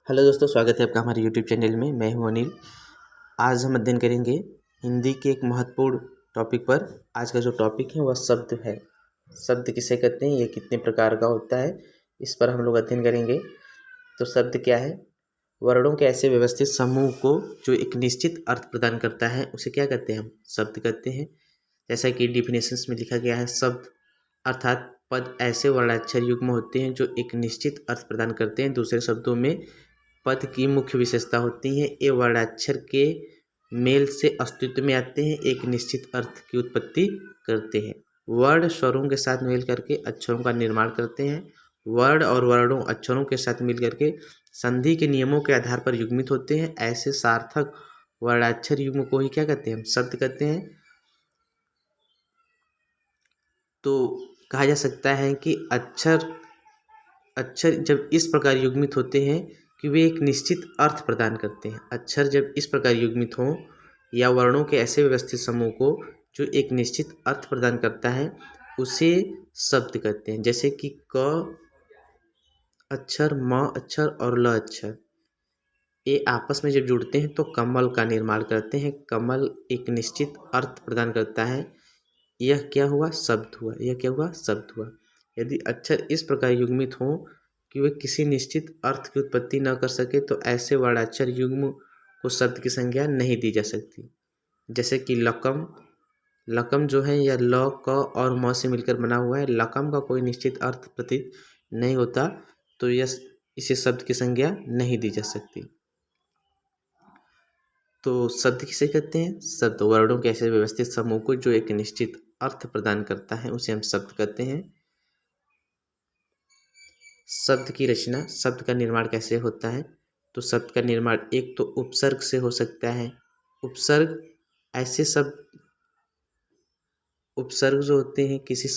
Hello दोस्तों, स्वागत है आपका हमारे यूट्यूब चैनल में। मैं हूं अनिल। आज हम अध्ययन करेंगे हिंदी के एक महत्वपूर्ण टॉपिक पर। आज का जो टॉपिक है वह शब्द है। शब्द किसे कहते हैं, ये कितने प्रकार का होता है, इस पर हम लोग अध्ययन करेंगे। तो शब्द क्या है? वर्णों के ऐसे व्यवस्थित समूह को जो एक निश्चित अर्थ प्रदान करता है उसे क्या कहते हैं? हम शब्द कहते हैं। जैसा कि डिफिनेशंस में लिखा गया है, शब्द अर्थात पद ऐसे वर्णाक्षर युग्म होते हैं जो एक निश्चित अर्थ प्रदान करते हैं। दूसरे शब्दों में पद की मुख्य विशेषता होती है, ये वर्णाक्षर के मेल से अस्तित्व में आते हैं, एक निश्चित अर्थ की उत्पत्ति करते हैं। वर्ण स्वरों के साथ मिल करके अक्षरों का निर्माण करते हैं। वर्ण और वर्णों अक्षरों के साथ मिल करके संधि के नियमों के आधार पर युग्मित होते हैं। ऐसे सार्थक वर्णाक्षर युग्म को ही क्या कहते हैं? हम शब्द कहते हैं। तो कहा जा सकता है कि अक्षर जब इस प्रकार युग्मित होते हैं कि वे एक निश्चित अर्थ प्रदान करते हैं। अक्षर जब इस प्रकार युग्मित हों या वर्णों के ऐसे व्यवस्थित समूह को जो एक निश्चित अर्थ प्रदान करता है उसे शब्द कहते हैं। जैसे कि क अक्षर, म अक्षर और ल अक्षर, ये आपस में जब जुड़ते हैं तो कमल का निर्माण करते हैं। कमल एक निश्चित अर्थ प्रदान करता है। यह क्या हुआ? शब्द हुआ। यह क्या हुआ? शब्द हुआ। यदि अक्षर इस प्रकार युग्मित हों कि वे किसी निश्चित अर्थ की उत्पत्ति न कर सके तो ऐसे वर्णाक्षर युग्म को शब्द की संज्ञा नहीं दी जा सकती। जैसे कि लकम, लकम जो है यह ल, क और म से मिलकर बना हुआ है। लकम का कोई निश्चित अर्थ प्रतीत नहीं होता, तो यह इसे शब्द की संज्ञा नहीं दी जा सकती। तो शब्द किसे कहते हैं? शब्द वर्णों के ऐसे व्यवस्थित समूह को जो एक निश्चित अर्थ प्रदान करता है उसे हम शब्द कहते हैं। शब्द की रचना, शब्द का निर्माण कैसे होता है? तो शब्द का निर्माण एक तो उपसर्ग से हो सकता है। उपसर्ग ऐसे उपसर्ग जो होते हैं किसी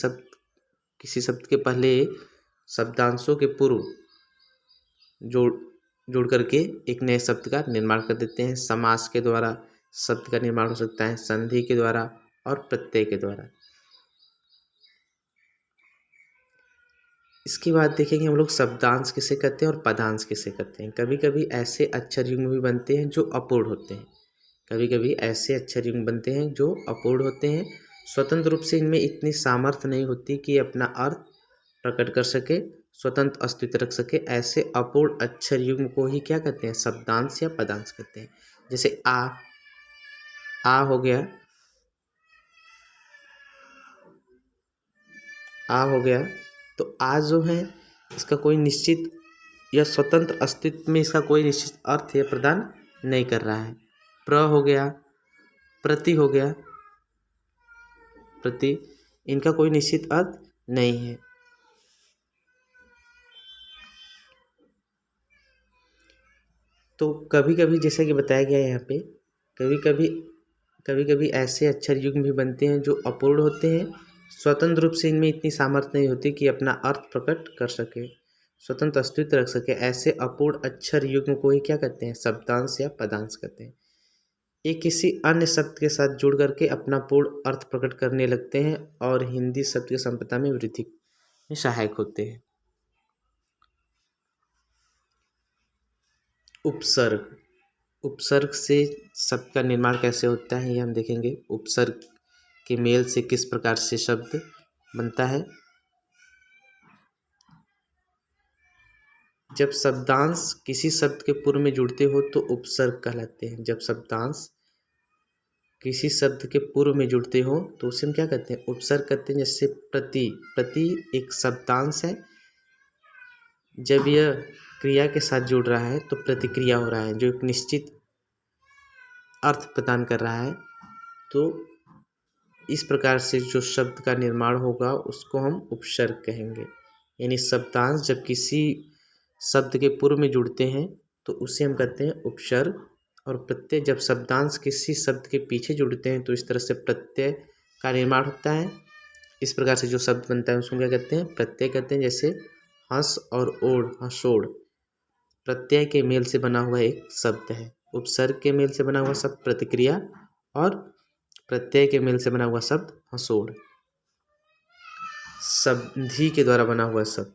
शब्द के पहले शब्दांशों के पूर्व जोड़ करके एक नए शब्द का निर्माण कर देते हैं। समास के द्वारा शब्द का निर्माण हो सकता है, संधि के द्वारा और प्रत्यय के द्वारा। इसके बाद देखेंगे हम लोग शब्दांश किसे कहते हैं और पदांश किसे कहते हैं। कभी कभी ऐसे अक्षर युग्म भी बनते हैं जो अपूर्ण होते हैं। कभी कभी ऐसे अक्षर युग्म बनते हैं जो अपूर्ण होते हैं। स्वतंत्र रूप से इनमें इतनी सामर्थ्य नहीं होती कि अपना अर्थ प्रकट कर सके, स्वतंत्र अस्तित्व रख सके। ऐसे अपूर्ण अक्षर युग्म को ही क्या कहते हैं? शब्दांश या पदांश कहते हैं। जैसे आ हो गया, आ हो गया, तो आ जो है इसका कोई निश्चित या स्वतंत्र अस्तित्व में इसका कोई निश्चित अर्थ या प्रदान नहीं कर रहा है। प्र हो गया, प्रति हो गया, प्रति, इनका कोई निश्चित अर्थ नहीं है। तो कभी कभी जैसा कि बताया गया है यहाँ पे, कभी कभी ऐसे अक्षर युग्म भी बनते हैं जो अपूर्ण होते हैं। स्वतंत्र रूप से इनमें इतनी सामर्थ्य नहीं होती कि अपना अर्थ प्रकट कर सके, स्वतंत्र अस्तित्व रख सके। ऐसे अपूर्ण अक्षर युग्म को ही क्या कहते हैं? शब्दांश या पदांश कहते हैं। ये किसी अन्य शब्द के साथ जुड़ करके अपना पूर्ण अर्थ प्रकट करने लगते हैं और हिंदी शब्द की संपदा में वृद्धि में सहायक होते हैं। उपसर्ग, उपसर्ग से शब्द का निर्माण कैसे होता है ये हम देखेंगे। उपसर्ग के मेल से किस प्रकार से शब्द बनता है। जब शब्दांश किसी शब्द के पूर्व में जुड़ते हो तो उपसर्ग कहलाते हैं। जब शब्दांश किसी शब्द के पूर्व में जुड़ते हो तो उसे हम क्या कहते हैं? उपसर्ग कहते हैं। जैसे प्रति, प्रति एक शब्दांश है। जब यह क्रिया के साथ जुड़ रहा है तो प्रतिक्रिया हो रहा है जो एक निश्चित अर्थ प्रदान कर रहा है। तो इस प्रकार से जो शब्द का निर्माण होगा उसको हम उपसर्ग कहेंगे। यानी शब्दांश जब किसी शब्द के पूर्व में जुड़ते हैं तो उसे हम कहते हैं उपसर्ग। और प्रत्यय जब शब्दांश किसी शब्द के पीछे जुड़ते हैं तो इस तरह से प्रत्यय का निर्माण होता है। इस प्रकार से जो शब्द बनता है उसको क्या कहते हैं? प्रत्यय कहते हैं। जैसे हंस और ओढ़, हंसोड़, प्रत्यय के मेल से बना हुआ एक शब्द है। उपसर्ग के मेल से बना हुआ शब्द प्रतिक्रिया और प्रत्यय के मेल से बना हुआ शब्द हंसोड़। संधि के द्वारा बना हुआ शब्द,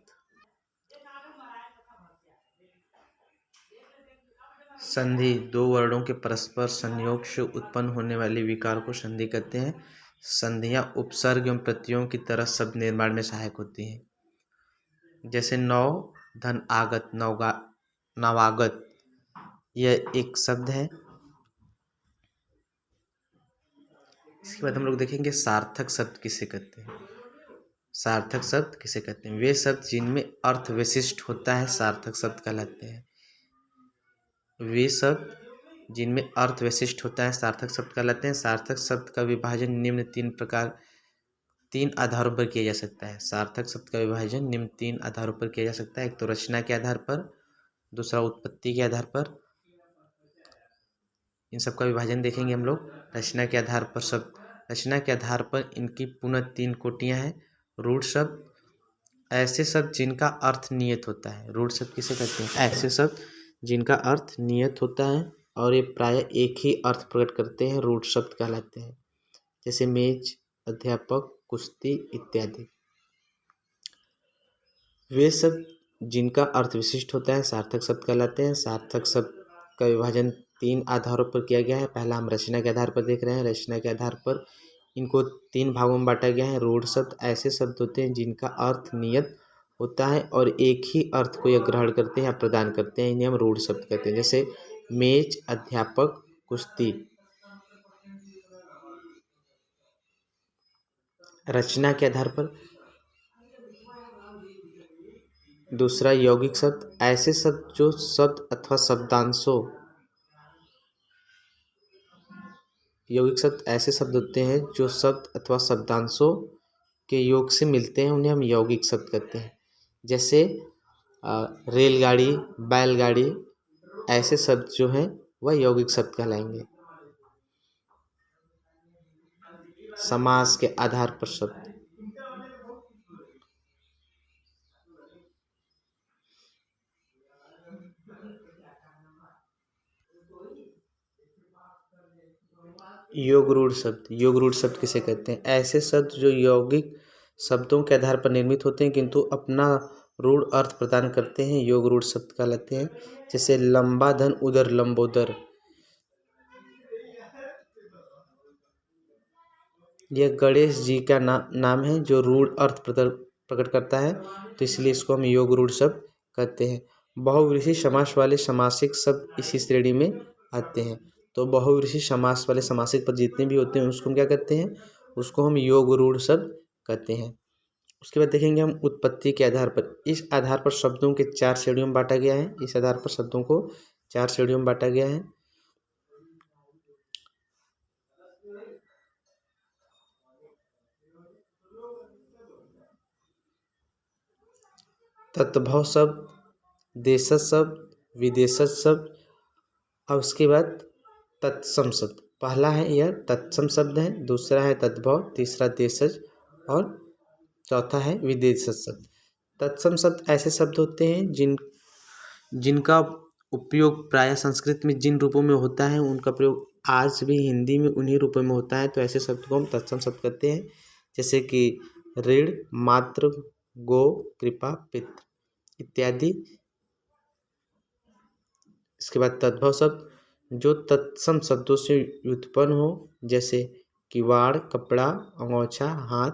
संधि दो वर्णों के परस्पर संयोग से उत्पन्न होने वाले विकार को संधि कहते हैं। संधियां उपसर्ग एवं प्रत्ययों की तरह शब्द निर्माण में सहायक होती हैं। जैसे नव धन आगत, नवागत, यह एक शब्द है। इसके बाद हम लोग देखेंगे सार्थक शब्द किसे कहते हैं। सार्थक शब्द किसे कहते हैं? वे शब्द जिनमें अर्थ विशिष्ट होता है सार्थक शब्द कहलाते हैं। वे शब्द जिनमें अर्थ विशिष्ट होता है सार्थक शब्द कहलाते हैं। सार्थक शब्द का विभाजन निम्न तीन आधारों पर किया जा सकता है। सार्थक शब्द का विभाजन निम्न तीन आधारों पर किया जा सकता है। एक तो रचना के आधार पर, दूसरा उत्पत्ति के आधार पर। इन सब का विभाजन देखेंगे हम लोग। रचना के आधार पर शब्द, रचना के आधार पर इनकी पुनः तीन कोटियां हैं। रूढ़ शब्द, ऐसे शब्द जिनका अर्थ नियत होता है। रूढ़ शब्द किसे कहते हैं? ऐसे शब्द जिनका अर्थ नियत होता है और ये प्राय एक ही अर्थ प्रकट करते हैं, रूढ़ शब्द कहलाते हैं। जैसे मेज, अध्यापक, कुश्ती इत्यादि। वे शब्द जिनका अर्थ विशिष्ट होता है सार्थक शब्द कहलाते हैं। सार्थक शब्द का विभाजन तीन आधारों पर किया गया है। पहला हम रचना के आधार पर देख रहे हैं। रचना के आधार पर इनको तीन भागों में बांटा गया है। रूढ़ शब्द ऐसे शब्द होते हैं जिनका अर्थ नियत होता है और एक ही अर्थ को यह ग्रहण करते हैं या प्रदान करते हैं, इन्हें हम रूढ़ शब्द कहते हैं। जैसे मेज, अध्यापक, कुश्ती। रचना के आधार पर दूसरा यौगिक शब्द, ऐसे शब्द जो शब्द अथवा शब्दांशों, यौगिक शब्द ऐसे शब्द होते हैं जो शब्द अथवा शब्दांशों के योग से मिलते हैं, उन्हें हम यौगिक शब्द कहते हैं। जैसे रेलगाड़ी, बैलगाड़ी, ऐसे शब्द जो हैं वह यौगिक शब्द कहलाएंगे। समास के आधार पर शब्द, योग रूढ़ शब्द, योग रूढ़ शब्द किसे कहते हैं? ऐसे शब्द जो यौगिक शब्दों के आधार पर निर्मित होते हैं किंतु अपना रूढ़ अर्थ प्रदान करते हैं, योग रूढ़ शब्द कहलाते हैं। जैसे लंबा धन उदर, लंबोदर। यह गणेश जी का नाम है जो रूढ़ अर्थ प्रकट करता है, तो इसलिए इसको हम योग रूढ़ शब्द कहते हैं। बहुव्रीहि समास वाले समासिक शब्द इसी श्रेणी में आते हैं। तो बहुव्रीहि समास वाले समासिक पद जितने भी होते हैं उसको हम क्या कहते हैं? उसको हम योग रूढ़ शब्द कहते हैं। उसके बाद देखेंगे हम उत्पत्ति के आधार पर। इस आधार पर शब्दों के चार श्रेणियों में बांटा गया है। इस आधार पर शब्दों को चार श्रेणियों में बांटा गया है। तत्भव शब्द, देशज शब्द, विदेशज शब्द और उसके बाद तत्सम शब्द। पहला है यह तत्सम शब्द है, दूसरा है तद्भव, तीसरा देशज और चौथा है विदेशज शब्द। तत्सम शब्द ऐसे शब्द होते हैं जिनका उपयोग प्रायः संस्कृत में जिन रूपों में होता है उनका प्रयोग आज भी हिंदी में उन्हीं रूपों में होता है, तो ऐसे शब्द को हम तत्सम शब्द कहते हैं। जैसे कि ऋण, मातृ, गो, कृपा, पितृ इत्यादि। इसके बाद तद्भव शब्द जो तत्सम शब्दों से व्युत्पन्न हो, जैसे किवाड़, कपड़ा, अंगोछा, हाथ,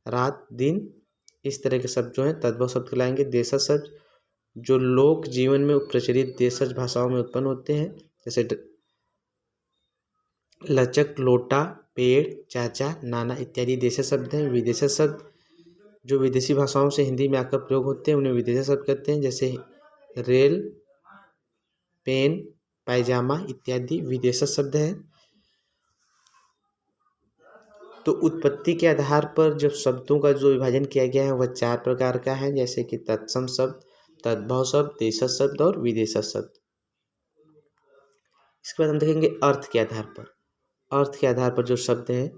रात, दिन, इस तरह के शब्द जो हैं तद्भव शब्द कहलाएंगे। देशज शब्द जो लोक जीवन में प्रचलित देशज भाषाओं में उत्पन्न होते हैं, जैसे लचक, लोटा, पेड़, चाचा, नाना इत्यादि देशज शब्द हैं। विदेशज शब्द जो विदेशी भाषाओं से हिंदी में आकर प्रयोग होते हैं उन्हें विदेशज शब्द कहते हैं। जैसे रेल, पेन, पायजामा इत्यादि विदेशज शब्द है। तो उत्पत्ति के आधार पर जब शब्दों का जो विभाजन किया गया है वह चार प्रकार का है, जैसे कि तत्सम शब्द, तद्भव शब्द, देशज शब्द और विदेशज शब्द। इसके बाद हम देखेंगे अर्थ के आधार पर। अर्थ के आधार पर जो शब्द है,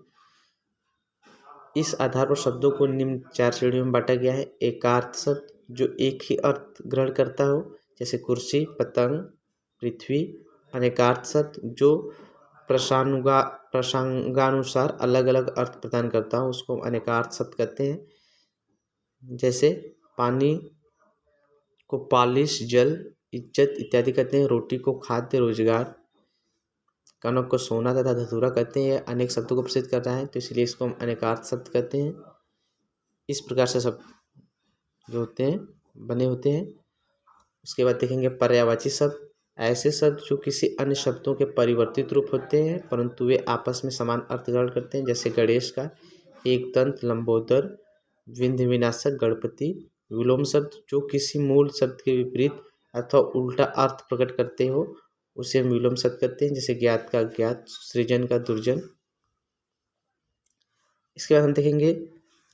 इस आधार पर शब्दों को निम्न चार श्रेणियों में बांटा गया है। एकार्थ शब्द जो एक ही अर्थ ग्रहण करता हो, जैसे कुर्सी, पतंग, पृथ्वी। अनेकार्थ शब्द जो प्रसंगानुसार अलग अलग अर्थ प्रदान करता हो उसको अनेकार्थ शब्द कहते हैं। जैसे पानी को पालिश, जल, इज्जत इत्यादि कहते हैं। रोटी को खाद्य रोजगार, कनक को सोना तथा धतूरा कहते हैं। यह अनेक शब्दों को प्रसिद्ध कर रहा है तो इसलिए इसको हम अनेकार्थ शब्द कहते हैं। इस प्रकार से शब्द जो होते हैं बने होते हैं। उसके बाद देखेंगे पर्यायवाची शब्द, ऐसे शब्द जो किसी अन्य शब्दों के परिवर्तित रूप होते हैं परंतु वे आपस में समान अर्थ ग्रहण करते हैं। जैसे गणेश का एक दंत, लंबोदर, विंध्य विनाशक, गणपति। विलोम शब्द जो किसी मूल शब्द के विपरीत अथवा उल्टा अर्थ प्रकट करते हो उसे हम विलोम शब्द कहते हैं। जैसे ज्ञात का ज्ञात, सृजन का दुर्जन। इसके बाद हम देखेंगे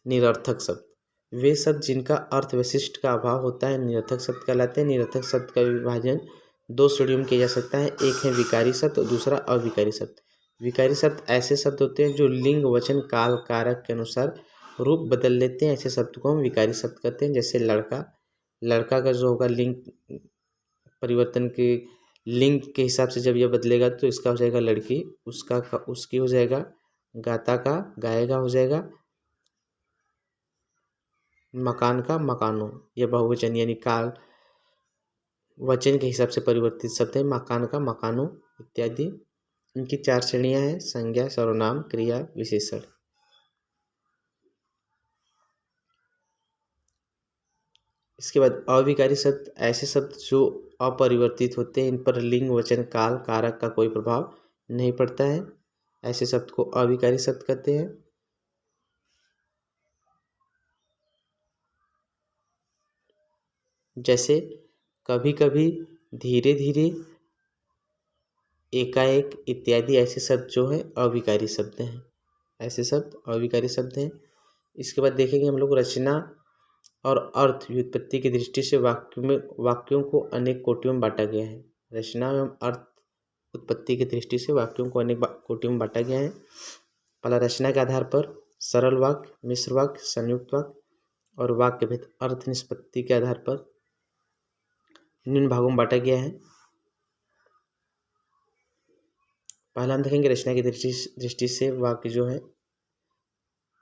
निरर्थक शब्द, वे शब्द जिनका अर्थ विशिष्ट का अभाव होता है निरर्थक शब्द कहलाते हैं। निरर्थक शब्द का विभाजन दो श्रेणियों में किया जा सकता है, एक है विकारी शब्द और दूसरा अविकारी शब्द। विकारी शब्द ऐसे शब्द होते हैं जो लिंग, वचन, काल, कारक के अनुसार रूप बदल लेते हैं। ऐसे शब्द को हम विकारी शब्द कहते हैं। जैसे लड़का, लड़का का जो होगा लिंग परिवर्तन के लिंग के हिसाब से जब यह बदलेगा तो इसका हो जाएगा लड़की, उसका उसकी हो जाएगा, गाता का गाएगा हो जाएगा, मकान का मकानों। यह बहुवचन यानी काल वचन के हिसाब से परिवर्तित शब्द है। मकान का मकानों इत्यादि। इनकी 4 श्रेणियां हैं, संज्ञा, सर्वनाम, क्रिया, विशेषण। इसके बाद अविकारी शब्द, ऐसे शब्द जो अपरिवर्तित होते हैं, इन पर लिंग, वचन, काल, कारक का कोई प्रभाव नहीं पड़ता है। ऐसे शब्द को अविकारी शब्द कहते हैं। जैसे कभी कभी, धीरे धीरे, एकाएक इत्यादि ऐसे शब्द जो है अविकारी शब्द हैं। ऐसे शब्द अविकारी शब्द हैं। इसके बाद देखेंगे हम लोग रचना और अर्थ व्युत्पत्ति की दृष्टि से वाक्यों को अनेक कोटियों में बांटा गया है। रचना एवं अर्थ उत्पत्ति की दृष्टि से वाक्यों को अनेक कोटियों में बांटा गया है। पहला रचना के आधार पर सरल वाक्य, मिश्र वाक्य, संयुक्त वाक्य और वाक्य भेद अर्थ निष्पत्ति के आधार पर निम्न भागों में बांटा गया है। पहला हम देखेंगे रचना की दृष्टि से वाक्य जो है,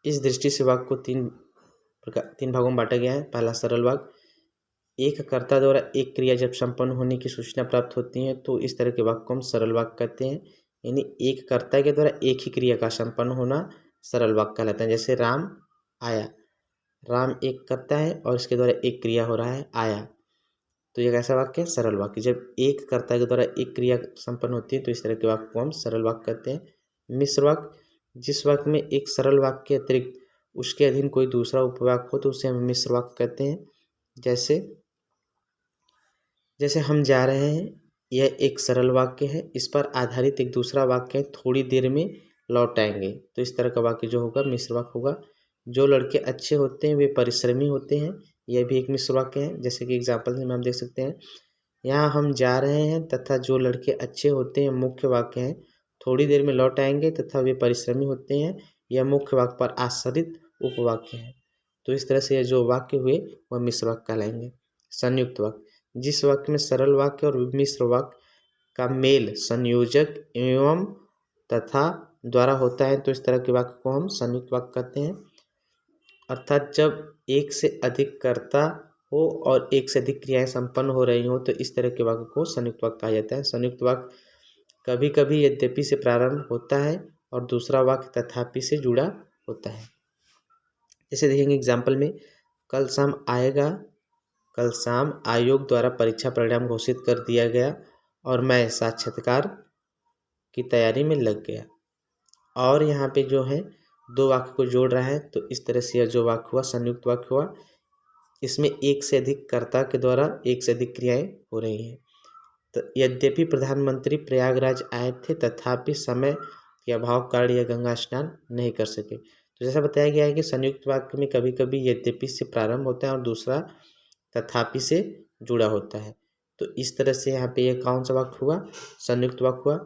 इस दृष्टि से वाक्य को तीन भागों में बांटा गया है। पहला सरल वाक्य, एक कर्ता द्वारा एक क्रिया जब संपन्न होने की सूचना प्राप्त होती है तो इस तरह के वाक्य को हम सरल वाक्य कहते हैं। यानी एक कर्ता के द्वारा एक ही क्रिया का संपन्न होना सरल वाक्य कहलाता है। जैसे राम आया, राम एक कर्ता है और इसके द्वारा एक क्रिया हो रहा है आया, तो यह कैसा वाक्य है? सरल वाक्य। जब एक कर्ता के द्वारा एक क्रिया संपन्न होती है तो इस तरह के वाक्य को हम सरल वाक्य कहते हैं। मिश्र वाक्य, जिस वाक्य में एक सरल वाक्य के अतिरिक्त उसके अधीन कोई दूसरा उपवाक्य हो तो उसे हम मिश्र वाक्य कहते हैं। जैसे हम जा रहे हैं, यह एक सरल वाक्य है, इस पर आधारित एक दूसरा वाक्य है, थोड़ी देर में लौट आएंगे, तो इस तरह का वाक्य जो होगा मिश्र वाक्य होगा। जो लड़के अच्छे होते हैं वे परिश्रमी होते हैं, यह भी एक मिश्र वाक्य है। जैसे कि एग्जाम्पल में हम देख सकते हैं, यहाँ हम जा रहे हैं तथा जो लड़के अच्छे होते हैं मुख्य वाक्य है, थोड़ी देर में लौट आएंगे तथा वे परिश्रमी होते हैं, यह मुख्य वाक्य पर आश्रित उपवाक्य है। तो इस तरह से यह जो वाक्य हुए वह मिश्र वाक्य कहलाएंगे। संयुक्त वाक्य, जिस वाक्य में सरल वाक्य और मिश्र वाक्य का मेल संयोजक एवं तथा द्वारा होता है तो इस तरह के वाक्य को हम संयुक्त वाक्य कहते हैं। अर्थात जब एक से अधिक कर्ता हो और एक से अधिक क्रियाएं संपन्न हो रही हो तो इस तरह के वाक्य को संयुक्त वाक्य कहा जाता है। संयुक्त वाक्य कभी कभी यद्यपि से प्रारंभ होता है और दूसरा वाक्य तथापि से जुड़ा होता है। जैसे देखेंगे एग्जाम्पल में, कल शाम आएगा, कल शाम आयोग द्वारा परीक्षा परिणाम घोषित कर दिया गया और मैं साक्षात्कार की तैयारी में लग गया। और यहाँ पे जो है दो वाक्य को जोड़ रहा है तो इस तरह से यह जो वाक्य हुआ संयुक्त वाक्य हुआ। इसमें एक से अधिक कर्ता के द्वारा एक से अधिक क्रियाएं हो रही हैं। तो यद्यपि प्रधानमंत्री प्रयागराज आए थे तथापि समय के अभाव कारण यह गंगा स्नान नहीं कर सके। तो जैसा बताया गया है कि संयुक्त वाक्य में कभी कभी यद्यपि से प्रारंभ होता है और दूसरा तथापि से जुड़ा होता है। तो इस तरह से यहाँ पे यह कौन सा वाक्य हुआ? संयुक्त वाक्य हुआ।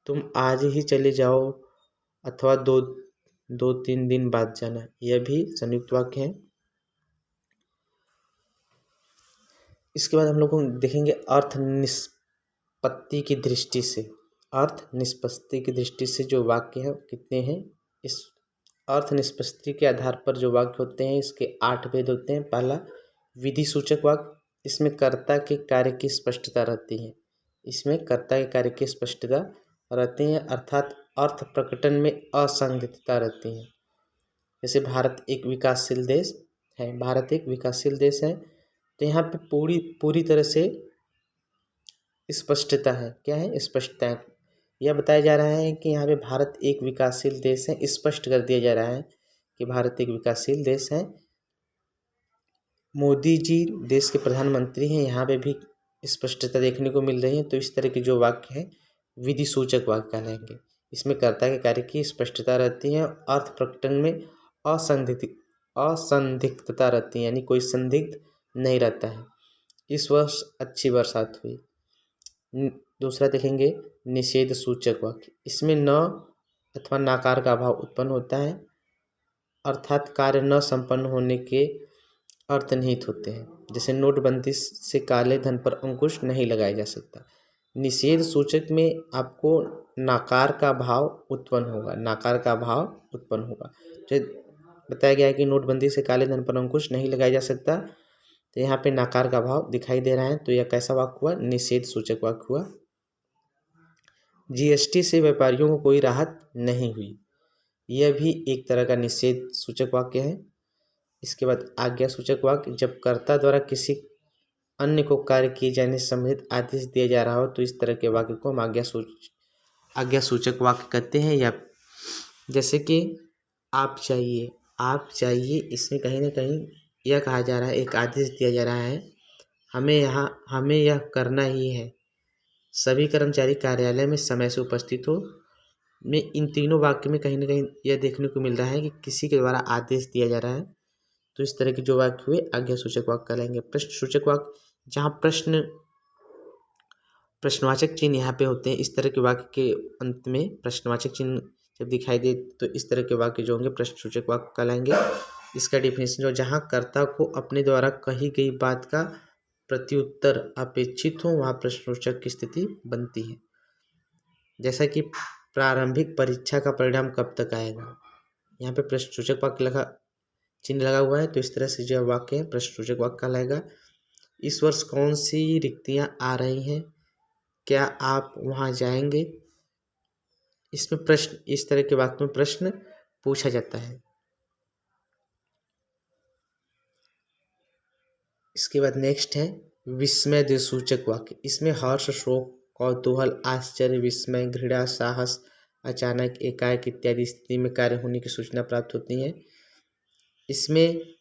तुम आज ही चले जाओ अथवा दो तीन दिन बाद जाना, यह भी संयुक्त वाक्य है। इसके बाद हम लोग देखेंगे अर्थ निष्पत्ति की दृष्टि से। अर्थ निष्पत्ति की दृष्टि से जो वाक्य है कितने हैं? इस अर्थ निष्पत्ति के आधार पर जो वाक्य होते हैं इसके 8 भेद होते हैं। पहला विधि सूचक वाक्य, इसमें कर्ता के कार्य की स्पष्टता रहती है। इसमें कर्ता के कार्य की स्पष्टता रहती है, अर्थात अर्थ प्रकटन में असंदिग्धता रहती है। जैसे भारत एक विकासशील देश है, भारत एक विकासशील देश है, तो यहाँ पे पूरी तरह से स्पष्टता है। क्या है? स्पष्टता है। यह बताया जा रहा है कि यहाँ पे भारत एक विकासशील देश है, स्पष्ट कर दिया जा रहा है कि भारत एक विकासशील देश है। मोदी जी देश के प्रधानमंत्री हैं, यहाँ पे भी स्पष्टता देखने को मिल रही है। तो इस तरह के जो वाक्य हैं विधि सूचक वाक्य कहलाएंगे। इसमें कर्ता के कार्य की स्पष्टता रहती है, अर्थ प्रकटन में असंदिग्धता रहती है, यानी कोई संदिग्ध नहीं रहता है। इस वर्ष अच्छी बरसात हुई। दूसरा देखेंगे निषेध सूचक वाक्य। इसमें न अथवा नकार का अभाव उत्पन्न होता है, अर्थात कार्य न संपन्न होने के अर्थनिहित होते हैं। जैसे नोटबंदी से काले धन पर अंकुश नहीं लगाया जा सकता। निषेध सूचक में आपको नकार का भाव उत्पन्न होगा, नकार का भाव उत्पन्न होगा। जो बताया गया है कि नोटबंदी से काले धन पर अंकुश नहीं लगाया जा सकता, तो यहाँ पे नकार का भाव दिखाई दे रहा है, तो यह कैसा वाक्य हुआ? निषेध सूचक वाक्य हुआ। जीएसटी से व्यापारियों को कोई राहत नहीं हुई, यह भी एक तरह का निषेध सूचक वाक्य है। इसके बाद आज्ञा सूचक वाक्य। जब कर्ता द्वारा किसी अन्य को कार्य किए जाने से संबंधित आदेश दिया जा रहा हो, तो इस तरह के वाक्य को हम आज्ञा सूचक वाक्य कहते हैं। या जैसे कि आप चाहिए, इसमें कहीं ना कहीं यह कहा जा रहा है, एक आदेश दिया जा रहा है, हमें यह करना ही है, सभी कर्मचारी कार्यालय में समय से उपस्थित हो। में इन तीनों वाक्य में कहीं ना कहीं यह देखने को मिल रहा है कि किसी के द्वारा आदेश दिया जा रहा है। तो इस तरह के जो वाक्य हुए आज्ञा सूचक वाक्य कहलाएंगे। प्रश्न सूचक वाक्य, जहाँ प्रश्नवाचक चिन्ह यहाँ पे होते हैं, इस तरह के वाक्य के अंत में प्रश्नवाचक चिन्ह जब दिखाई दे, तो इस तरह के वाक्य जो होंगे प्रश्न सूचक वाक्य कहलाएंगे। इसका डिफिनेशन जो, जहाँ कर्ता को अपने द्वारा कही गई बात का प्रत्युत्तर अपेक्षित हो, वहाँ प्रश्नसूचक की स्थिति बनती है। जैसा कि प्रारंभिक परीक्षा का परिणाम कब तक आएगा, यहाँ पे प्रश्नसूचक वाक्य चिन्ह लगा हुआ है, तो इस तरह से जो वाक्य है प्रश्नसूचक वाक्य कहलाएगा। इस वर्ष कौन सी रिक्तियां आ रही हैं, क्या आप वहां जाएंगे? इसमें प्रश्न, इस तरह के वाक्य में प्रश्न पूछा जाता है। इसके बाद नेक्स्ट है विस्मय सूचक वाक्य। इसमें हर्ष, शोक, कौतूहल, आश्चर्य, विस्मय, घृणा, साहस, अचानक, एकाएक इत्यादि स्थिति में कार्य होने की सूचना प्राप्त होती है। इसमें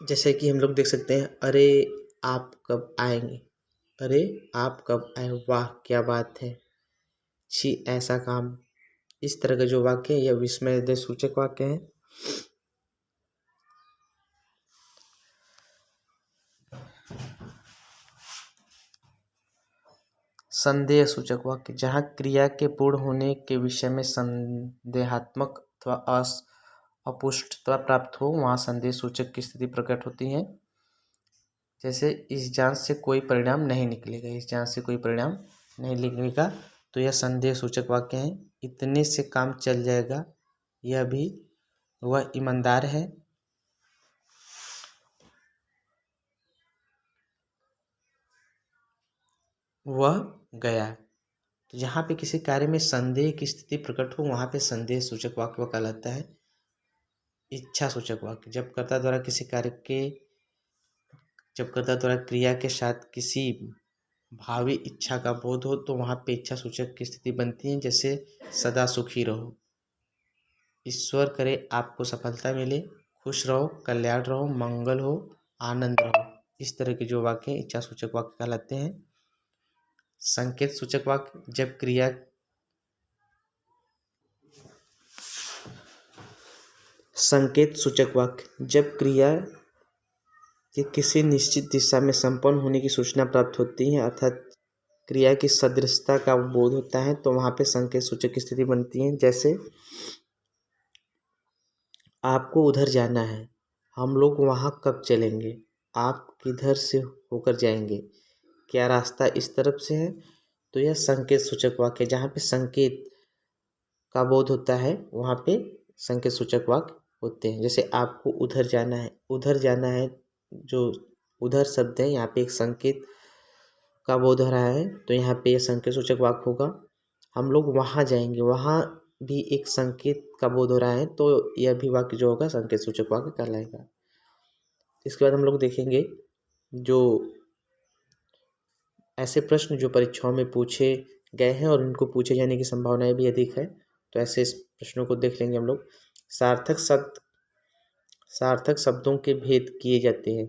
जैसे कि हम लोग देख सकते हैं, अरे आप कब आएंगे, अरे आप कब आए, वाह क्या बात है, छी ऐसा काम। इस तरह का जो वाक्य है यह विस्मय सूचक वाक्य है। संदेह सूचक वाक्य, जहाँ क्रिया के पूर्ण होने के विषय में संदेहात्मक अथवा अपुष्टता प्राप्त हो, वहाँ संदेह सूचक की स्थिति प्रकट होती है। जैसे इस जांच से कोई परिणाम नहीं निकलेगा, इस जांच से कोई परिणाम नहीं निकलेगा, तो यह संदेह सूचक वाक्य है। इतने से काम चल जाएगा, यह भी वह ईमानदार है। वह गया, तो जहाँ पे किसी कार्य में संदेह की स्थिति प्रकट हो, वहाँ पे संदेह सूचक वाक्य कहलाता है। इच्छा सूचक वाक्य, जब कर्ता द्वारा क्रिया के साथ किसी भावी इच्छा का बोध हो, तो वहाँ पे इच्छा सूचक की स्थिति बनती है। जैसे सदा सुखी रहो, ईश्वर करे आपको सफलता मिले, खुश रहो, कल्याण रहो, मंगल हो, आनंद रहो। इस तरह के जो वाक्य इच्छा सूचक वाक्य कहलाते हैं। संकेत सूचक वाक्य, जब क्रिया संकेत सूचक वाक्य, जब क्रिया के किसी निश्चित दिशा में संपन्न होने की सूचना प्राप्त होती है, अर्थात क्रिया की सदृशता का बोध होता है, तो वहाँ पे संकेत सूचक की स्थिति बनती है। जैसे आपको उधर जाना है, हम लोग वहाँ कब चलेंगे, आप किधर से होकर जाएंगे, क्या रास्ता इस तरफ से है। तो यह संकेत सूचक वाक्य, जहाँ पे संकेत का बोध होता है, वहाँ पे संकेत सूचक वाक्य होते हैं। जैसे आपको उधर जाना है, उधर जाना है, जो उधर शब्द है यहाँ पे एक संकेत का बोध हो रहा है, तो यहाँ पे ये संकेत सूचक वाक्य होगा। हम लोग वहाँ जाएंगे, वहाँ भी एक संकेत का बोध हो रहा है, तो यह भी वाक्य जो होगा संकेत सूचक वाक्य कहलाएगा। इसके बाद हम लोग देखेंगे जो ऐसे प्रश्न जो परीक्षाओं में पूछे गए हैं और इनको पूछे जाने की संभावनाएं भी अधिक है, तो ऐसे इस प्रश्नों को देख लेंगे हम लोग। सार्थक शब्दों के भेद किए जाते हैं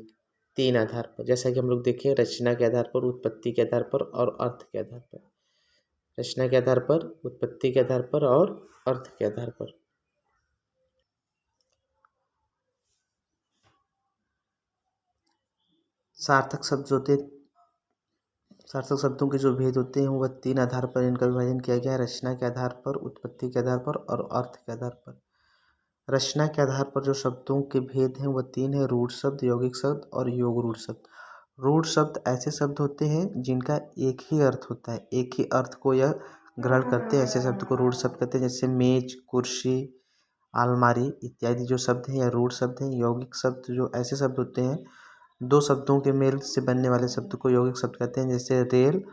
3 आधार पर, जैसा कि हम लोग देखें, रचना के आधार पर, उत्पत्ति के आधार पर और अर्थ के आधार पर। रचना के आधार पर, उत्पत्ति के आधार पर और अर्थ के आधार पर। सार्थक शब्दों के जो भेद होते हैं वह 3 आधार पर इनका विभाजन किया गया है, रचना के आधार पर, उत्पत्ति के आधार पर और अर्थ के आधार पर। रचना के आधार पर जो शब्दों के भेद हैं वह 3 है, रूढ़ शब्द, यौगिक शब्द और योग रूढ़ शब्द। रूढ़ शब्द ऐसे शब्द होते हैं जिनका एक ही अर्थ होता है, एक ही अर्थ को यह ग्रहण करते हैं, ऐसे शब्द को रूढ़ शब्द कहते हैं। जैसे मेज, कुर्सी, अलमारी इत्यादि जो शब्द हैं यह रूढ़ शब्द हैं। यौगिक शब्द जो ऐसे शब्द होते हैं, 2 शब्दों के मेल से बनने वाले शब्द को यौगिक शब्द कहते हैं। जैसे रेल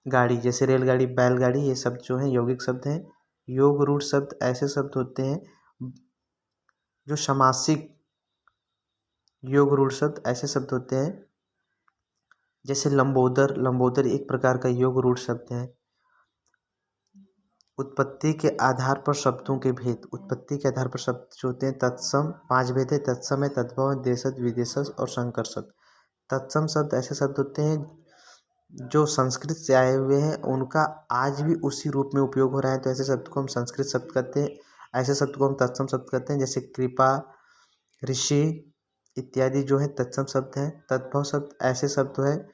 गाड़ी, जैसे रेलगाड़ी, बैलगाड़ी, ये शब्द जो हैं यौगिक शब्द हैं। योग रूढ़ शब्द ऐसे शब्द होते हैं जो समासिक योग रूढ़ शब्द ऐसे शब्द होते हैं। जैसे लंबोदर, लंबोदर एक प्रकार का योग रूढ़ शब्द है। उत्पत्ति के आधार पर शब्दों के भेद, उत्पत्ति के आधार पर शब्द जो होते हैं तत्सम, 5 भेद है, तत्सम है, तद्भव है, देशज, विदेशज और संकर्षक। तत्सम शब्द ऐसे शब्द होते हैं जो संस्कृत से आए हुए हैं, उनका आज भी उसी रूप में उपयोग हो रहा है, तो ऐसे शब्द को हम संस्कृत शब्द कहते हैं, ऐसे शब्द को हम तत्सम शब्द कहते हैं। जैसे कृपा, ऋषि इत्यादि जो है तत्सम शब्द हैं। तद्भव शब्द ऐसे शब्द है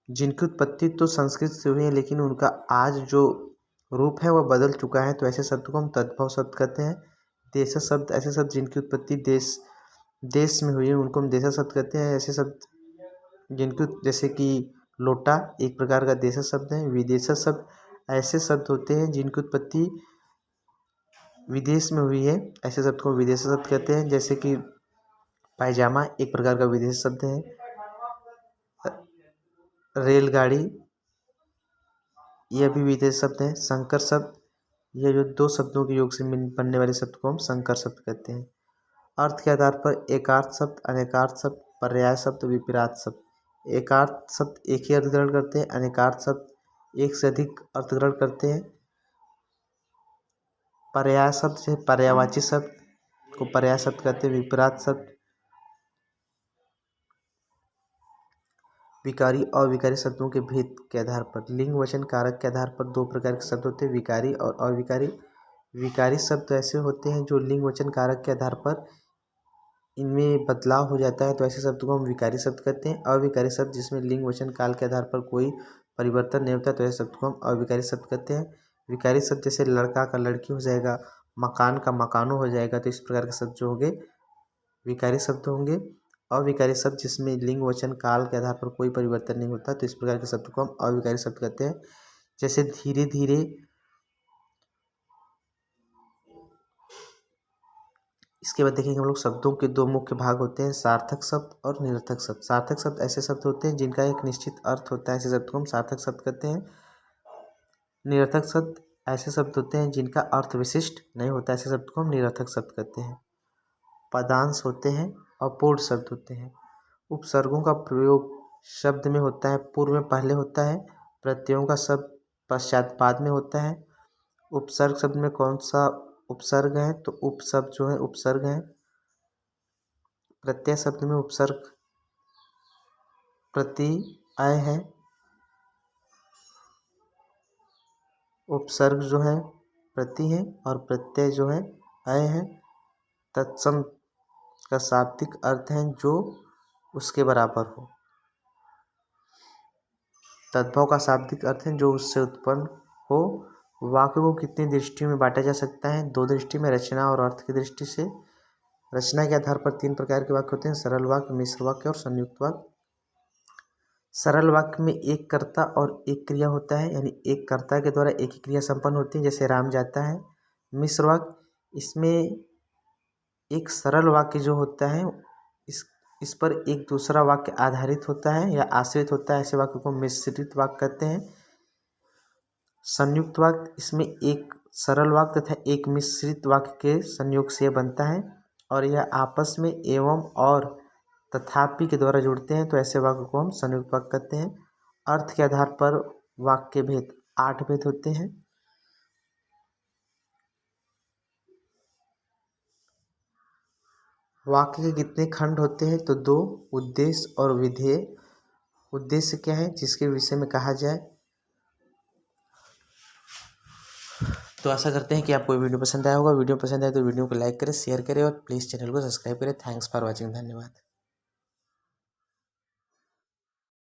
जिनकी उत्पत्ति तो संस्कृत से हुई है, लेकिन उनका आज जो रूप है वह बदल चुका है, तो ऐसे शब्द को हम तद्भव शब्द कहते हैं। देश शब्द ऐसे शब्द जिनकी उत्पत्ति देश में हुई है, उनको हम देश शब्द कहते हैं। ऐसे शब्द जिनकी, जैसे कि लोटा एक प्रकार का देश शब्द है। विदेश शब्द ऐसे शब्द होते हैं जिनकी उत्पत्ति विदेश में हुई है, ऐसे शब्द को विदेश शब्द कहते हैं। जैसे कि पायजामा एक प्रकार का विदेश शब्द है। रेलगाड़ी यह भी विदेश शब्द है। संकर शब्द, यह जो 2 शब्दों के योग से बनने वाले शब्द को हम संकर शब्द कहते हैं। अर्थ के आधार पर एकार्थ शब्द, अनेकार्थ शब्द, पर्याय शब्द, विपरीत शब्द। एकार्थ शब्द एक ही अर्थ ग्रहण करते हैं, अनेकार्थ शब्द एक से अधिक अर्थ ग्रहण करते हैं। पर्याय शब्द से पर्यायवाची शब्द को पर्याय शब्द कहते हैं। विपरीत शब्द विकारी और अविकारी शब्दों के भेद के आधार पर। लिंग वचन कारक के आधार पर 2 प्रकार के शब्द होते हैं, विकारी और अविकारी। विकारी शब्द ऐसे होते हैं जो लिंग वचन कारक के आधार पर इनमें बदलाव हो जाता है, तो ऐसे शब्द को हम विकारी शब्द कहते हैं। अविकारी शब्द जिसमें लिंग वचन काल के आधार पर कोई परिवर्तन नहीं होता, तो ऐसे शब्द को हम अविकारी शब्द कहते हैं। विकारी शब्द जैसे लड़का का लड़की हो जाएगा, मकान का मकानो हो जाएगा, तो इस प्रकार के शब्द जो होंगे विकारी शब्द होंगे। अविकारी शब्द जिसमें लिंग वचन काल के आधार पर कोई परिवर्तन नहीं होता, तो इस प्रकार के शब्द को हम अविकारी शब्द कहते हैं। जैसे धीरे धीरे, इसके बाद देखेंगे हम लोग शब्दों के 2 मुख्य भाग होते हैं, सार्थक शब्द और निरर्थक शब्द। सार्थक शब्द ऐसे शब्द होते हैं जिनका एक निश्चित अर्थ होता है, ऐसे शब्द को हम सार्थक शब्द कहते हैं। निरर्थक शब्द ऐसे शब्द होते हैं जिनका अर्थ विशिष्ट नहीं होता, ऐसे शब्द को हम निरर्थक शब्द कहते हैं। पदांश होते हैं और पूर्ण शब्द होते हैं। उपसर्गों का प्रयोग शब्द में होता है, पूर्व में पहले होता है, प्रत्ययों का शब्द पश्चात बाद में होता है। उपसर्ग शब्द में कौन सा उपसर्ग है, तो उपशब्द जो है उपसर्ग है। प्रत्यय शब्द में उपसर्ग प्रत्यय है। उपसर्ग जो है प्रति है और प्रत्यय जो है अय है। तत्सम का शाब्दिक अर्थ है जो उसके बराबर हो। तद्भव का शाब्दिक अर्थ है जो उससे उत्पन्न हो। वाक्य को कितनी दृष्टियों में बांटा जा सकता है, 2 दृष्टि में, रचना और अर्थ की दृष्टि से। रचना के आधार पर 3 प्रकार के वाक्य होते हैं, सरल वाक्य, मिश्र वाक्य और संयुक्त वाक्य। सरल वाक्य में एक कर्ता और एक क्रिया होता है, यानी एक कर्ता के द्वारा एक ही क्रिया संपन्न होती है, जैसे राम जाता है। मिश्र वाक्य, इसमें एक सरल वाक्य जो होता है इस पर एक दूसरा वाक्य आधारित होता है या आश्रित होता है, ऐसे वाक्य को मिश्रित वाक्य कहते हैं। संयुक्त वाक्य, इसमें एक सरल वाक्य तथा एक मिश्रित वाक्य के संयोग से बनता है और यह आपस में एवं और तथापि के द्वारा जुड़ते हैं, तो ऐसे वाक्य को हम संयुक्त वाक्य कहते हैं। अर्थ के आधार पर वाक्य भेद 8 भेद होते हैं। वाक्य के कितने खंड होते हैं? तो 2, उद्देश्य और विधेय। उद्देश्य क्या है? जिसके विषय में कहा जाए। तो आशा करते हैं कि आपको वीडियो पसंद आया होगा। वीडियो पसंद आए तो वीडियो को लाइक करें, शेयर करें और प्लीज़ चैनल को सब्सक्राइब करें। Thanks for watching. धन्यवाद।